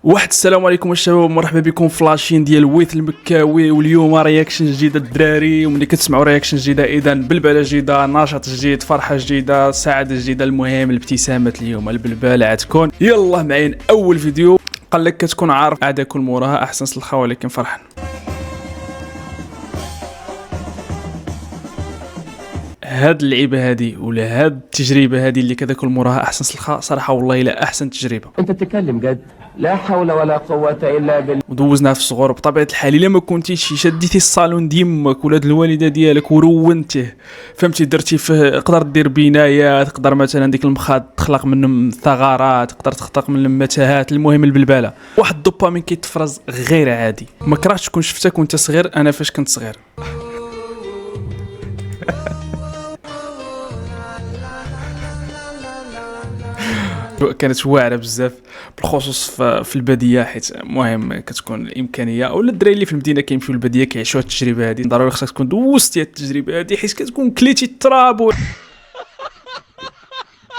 واحد السلام عليكم الشباب، مرحبا بكم في لاشين ديال ويث المكاوي. واليوم رياكشن جديده الدراري، وملي كتسمعوا رياكشن جديده اذا بلبله جديده، نشاط جديد، فرحه جديده، سعاده جديده. المهم الابتسامات اليوم، البلبله عتكون. يلا معين اول فيديو. قال لك كتكون عارف عاد يكون موراها احسن سلخه ولكن فرحان. هاد اللعيبه هادي ولا هاد التجربه هادي اللي كتاكل موراها احسن سلخه، صراحه والله لا احسن تجربه. انت بتتكلم جد؟ لا حول ولا قوة الا بالله. ودوزناها في الصغور بطبيعه الحال. الا ما كنتيش شديتي الصالون ديال امك ولا الوالده ديالك ورونتيه، فهمتي، درتي فيه، تقدر دير بنايات، تقدر مثلا ديك المخاض تخلق منهم ثغرات، تقدر تخلق منهم متاهات. المهم البلبله واحد الدوبامين كيتفرز غير عادي. ما كرهتش تكون شفتك وانت صغير. انا فاش كنت صغير كانت واعره بزاف، بالخصوص في الباديه، حيت المهم كتكون الامكانيه، اولا الدراري اللي في المدينه كيمشيو للباديه كيعيشوا هاد التجربه هذه. ضروري خصك تكون دوزتي هاد التجربه هذه، حيت كتكون كليتي التراب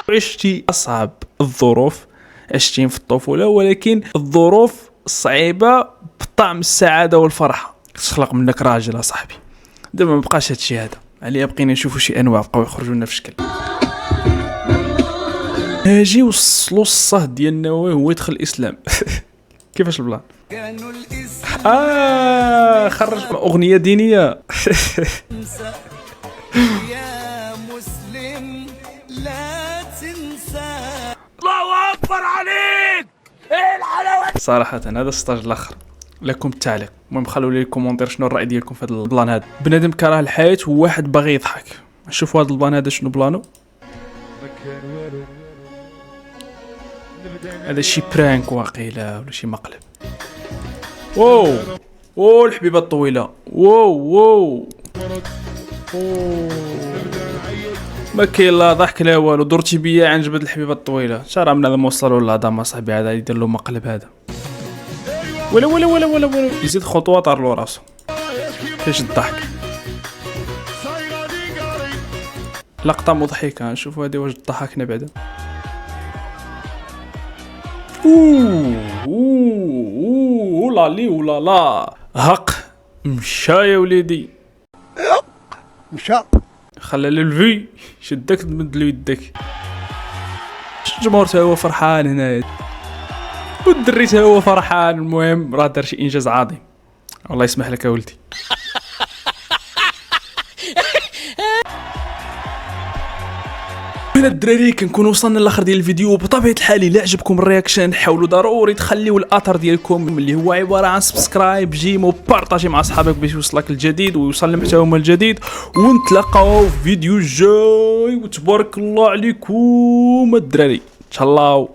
عشتي اصعب الظروف عشتيهم في الطفوله، ولكن الظروف الصعيبه بطعم السعاده والفرحه تخلق منك راجل اصاحبي. دابا ما بقاش هادشي هذا، عليا بقينا نشوفوا شي انواع بقاو يخرجوا لنا في شكل. هاجي وصلوا الصهد ديال النووي هو يدخل الاسلام. كيفاش البلان؟ خرج اغنيه دينيه. يا مسلم لا تنسى. الله اكبر عليك، ايه الحلاوه. صراحه هذا السطاج الاخر لكم التعليق. المهم خلوا لي الكومونتير شنو الراي ديالكم في هذا البلان هذا. بنادم كره الحياه وواحد باغي يضحك. شوفوا هذا البلان هذا شنو بلانو. هذا شي برانك واقيلا ولا شي مقلب. واو الحبيبه الطويله. واو ما كاين لا ضحك لا والو. درتي بيا عجبت الحبيبه الطويله. شرا من هذا موصلوا لهذا ما صاحبي، هذا يدير له مقلب هذا. ولا يزيد خطوه طار له راسو. فاش الضحك لقطه مضحكه. نشوفوا هذه واش ضحكنا بعدا. ولا لا هق مشى يا وليدي، مشى خلى الفي شدك تمد له يدك. الجمهور تا هو فرحان هنايا، والدري تا هو فرحان. المهم راه دار شي انجاز عظيم، الله يسمح لك يا ولدي. هنا الدراري كنكون وصلنا لاخر ديال الفيديو. بطبيعه الحال الا عجبكم الرياكشن حاولوا ضروري تخليوا الاثر ديالكم اللي هو عباره عن سبسكرايب، جيم وبارطاجي مع اصحابك باش يوصلك الجديد ويوصل لهم حتى هما الجديد. ونتلاقاو في فيديو جاي، وتبارك الله عليكم الدراري. تهلاو.